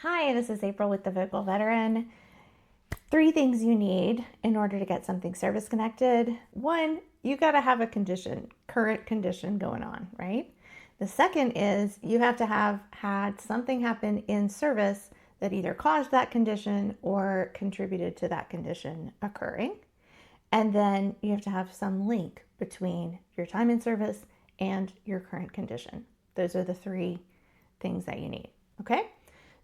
Hi, this is April with the Vocal Veteran. 3 things you need in order to get something service connected. One, you got to have a current condition going on, right? The second is you have to have had something happen in service that either caused that condition or contributed to that condition occurring. And then you have to have some link between your time in service and your current condition. Those are the 3 things that you need, okay?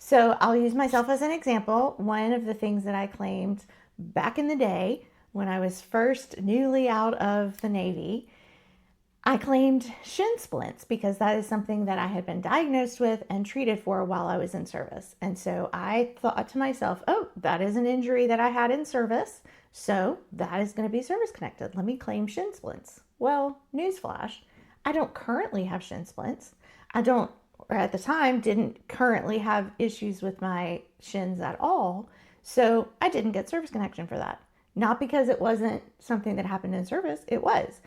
So I'll use myself as an example. One of the things that I claimed back in the day when I was first newly out of the Navy, I claimed shin splints because that is something that I had been diagnosed with and treated for while I was in service. And so I thought to myself, oh, that is an injury that I had in service. So that is going to be service connected. Let me claim shin splints. Well, newsflash, I don't currently have shin splints. I don't, or at the time, didn't currently have issues with my shins at all. So I didn't get service connection for that. Not because it wasn't something that happened in service, it was,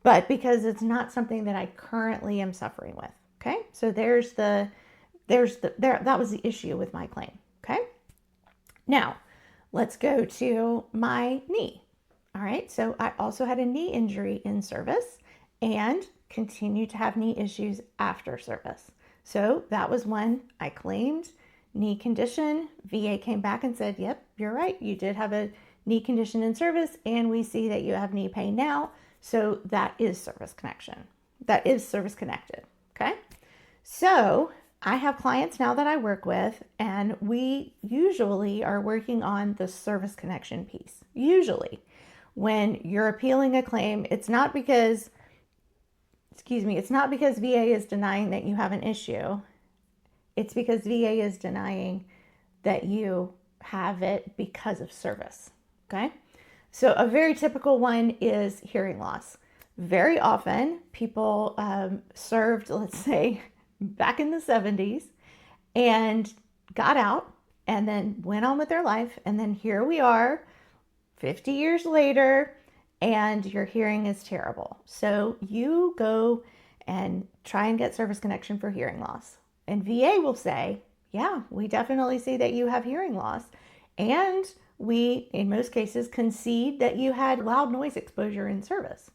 but because it's not something that I currently am suffering with. Okay. So there, that was the issue with my claim. Okay. Now let's go to my knee. All right. So I also had a knee injury in service and continue to have knee issues after service. So that was one I claimed knee condition. VA came back and said, yep, you're right. You did have a knee condition in service, and we see that you have knee pain now. So that is service connection. That is service connected. Okay. So I have clients now that I work with, and we usually are working on the service connection piece. Usually, when you're appealing a claim, it's not because VA is denying that you have an issue. It's because VA is denying that you have it because of service. Okay. So a very typical one is hearing loss. Very often people served, let's say, back in the 70s and got out and then went on with their life. And then here we are 50 years later and your hearing is terrible. So you go and try and get service connection for hearing loss. And VA will say, yeah, we definitely see that you have hearing loss. And we, in most cases, concede that you had loud noise exposure in service.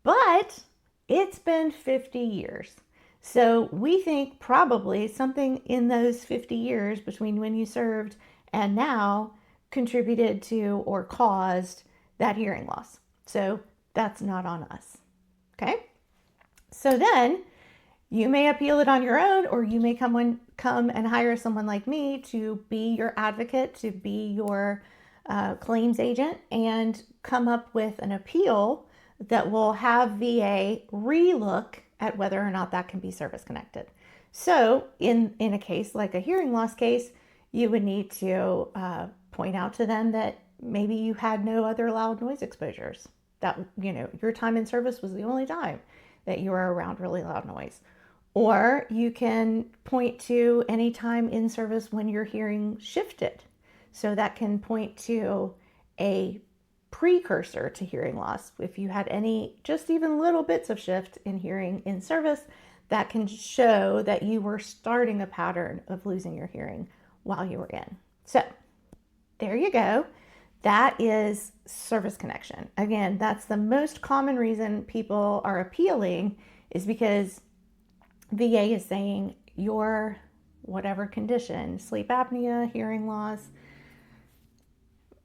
But it's been 50 years. So we think probably something in those 50 years between when you served and now contributed to or caused that hearing loss. So that's not on us. Okay? So then you may appeal it on your own, or you may come and hire someone like me to be your advocate, to be your claims agent, and come up with an appeal that will have VA relook at whether or not that can be service connected. So in a case like a hearing loss case, you would need to point out to them that maybe you had no other loud noise exposures. That, your time in service was the only time that you were around really loud noise. Or you can point to any time in service when your hearing shifted. So that can point to a precursor to hearing loss. If you had any, just even little bits of shift in hearing in service, that can show that you were starting a pattern of losing your hearing while you were in. So there you go. That is service connection. Again, that's the most common reason people are appealing, is because VA is saying your whatever condition, sleep apnea, hearing loss,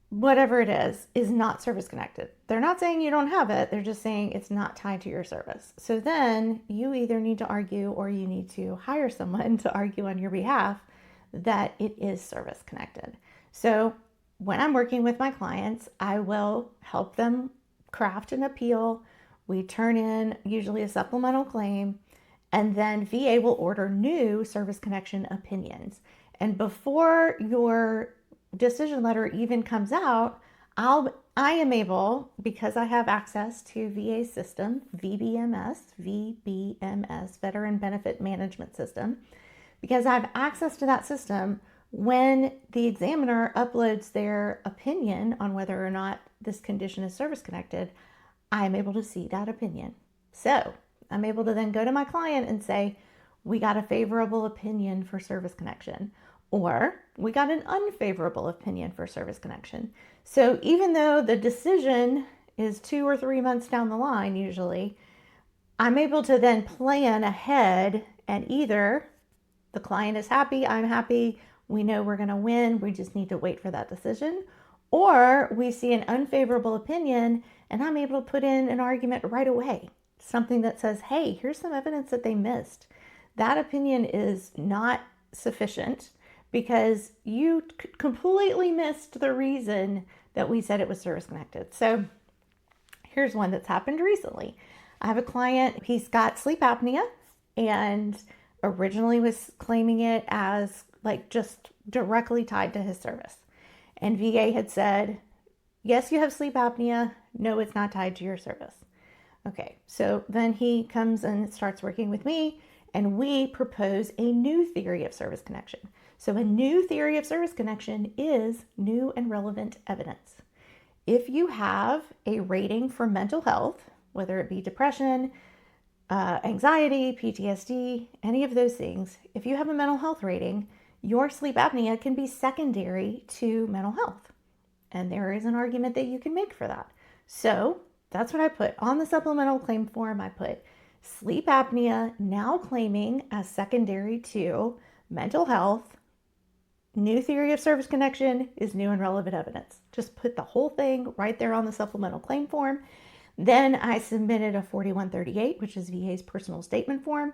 whatever it is not service connected. They're not saying you don't have it. They're just saying it's not tied to your service. So then you either need to argue, or you need to hire someone to argue on your behalf that it is service connected. So when I'm working with my clients, I will help them craft an appeal. We turn in usually a supplemental claim, and then VA will order new service connection opinions. And before your decision letter even comes out, I am able, because I have access to VA system, VBMS, Veteran Benefit Management System, because I have access to that system. When the examiner uploads their opinion on whether or not this condition is service connected, I'm able to see that opinion. So I'm able to then go to my client and say, we got a favorable opinion for service connection. or we got an unfavorable opinion for service connection. So even though the decision is 2 or 3 months down the line, usually, I'm able to then plan ahead, and either the client is happy, I'm happy, we know we're going to win, we just need to wait for that decision, or we see an unfavorable opinion and I'm able to put in an argument right away. Something that says, hey, here's some evidence that they missed. That opinion is not sufficient because you completely missed the reason that we said it was service connected. So here's one that's happened recently. I have a client, he's got sleep apnea and originally was claiming it as like just directly tied to his service. And VA had said, yes, you have sleep apnea. No, it's not tied to your service. Okay, so then he comes and starts working with me, and we propose a new theory of service connection. So a new theory of service connection is new and relevant evidence. If you have a rating for mental health, whether it be depression, anxiety, PTSD, any of those things, if you have a mental health rating, your sleep apnea can be secondary to mental health. And there is an argument that you can make for that. So that's what I put on the supplemental claim form. I put sleep apnea now claiming as secondary to mental health. New theory of service connection is new and relevant evidence. Just put the whole thing right there on the supplemental claim form. Then I submitted a 4138, which is VA's personal statement form.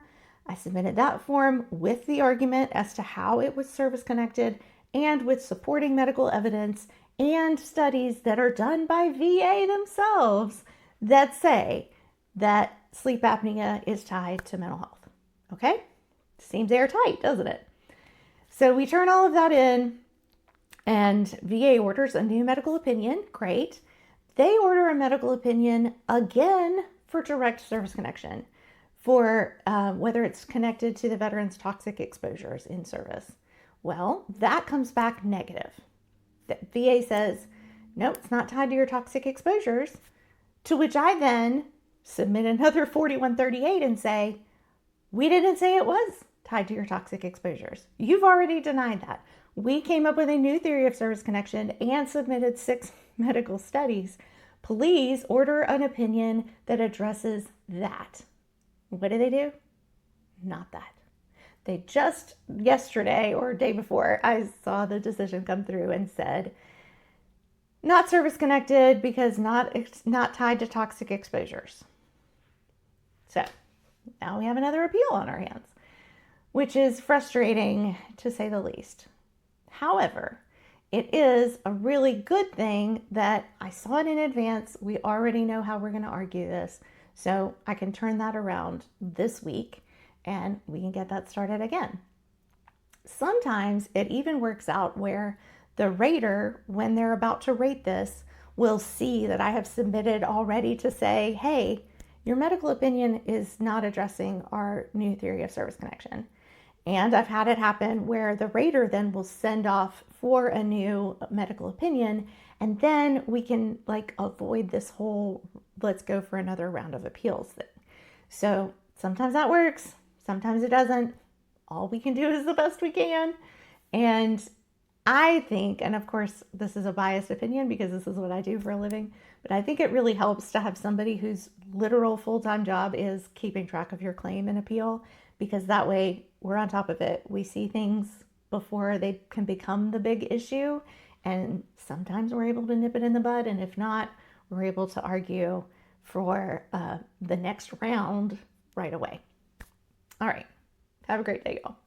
I submitted that form with the argument as to how it was service connected and with supporting medical evidence and studies that are done by VA themselves that say that sleep apnea is tied to mental health. Okay? Seems airtight, doesn't it? So we turn all of that in, and VA orders a new medical opinion. Great. They order a medical opinion again for direct service connection for whether it's connected to the veteran's toxic exposures in service. Well, that comes back negative. The VA says, no, it's not tied to your toxic exposures, to which I then submit another 4138 and say, we didn't say it was tied to your toxic exposures. You've already denied that. We came up with a new theory of service connection and submitted 6 medical studies. Please order an opinion that addresses that. What do? Not that. They just yesterday or day before, I saw the decision come through and said, not service connected because not tied to toxic exposures. So now we have another appeal on our hands, which is frustrating to say the least. However, it is a really good thing that I saw it in advance. We already know how we're going to argue this. So I can turn that around this week and we can get that started again. Sometimes it even works out where the rater, when they're about to rate this, will see that I have submitted already to say, hey, your medical opinion is not addressing our new theory of service connection. And I've had it happen where the rater then will send off for a new medical opinion, and then we can avoid this whole let's go for another round of appeals thing. So sometimes that works, sometimes it doesn't. All we can do is the best we can. And I think, and of course this is a biased opinion because this is what I do for a living, but I think it really helps to have somebody whose literal full-time job is keeping track of your claim and appeal, because that way we're on top of it. We see things before they can become the big issue, and sometimes we're able to nip it in the bud, and if not, we're able to argue for the next round right away. All right. Have a great day, y'all.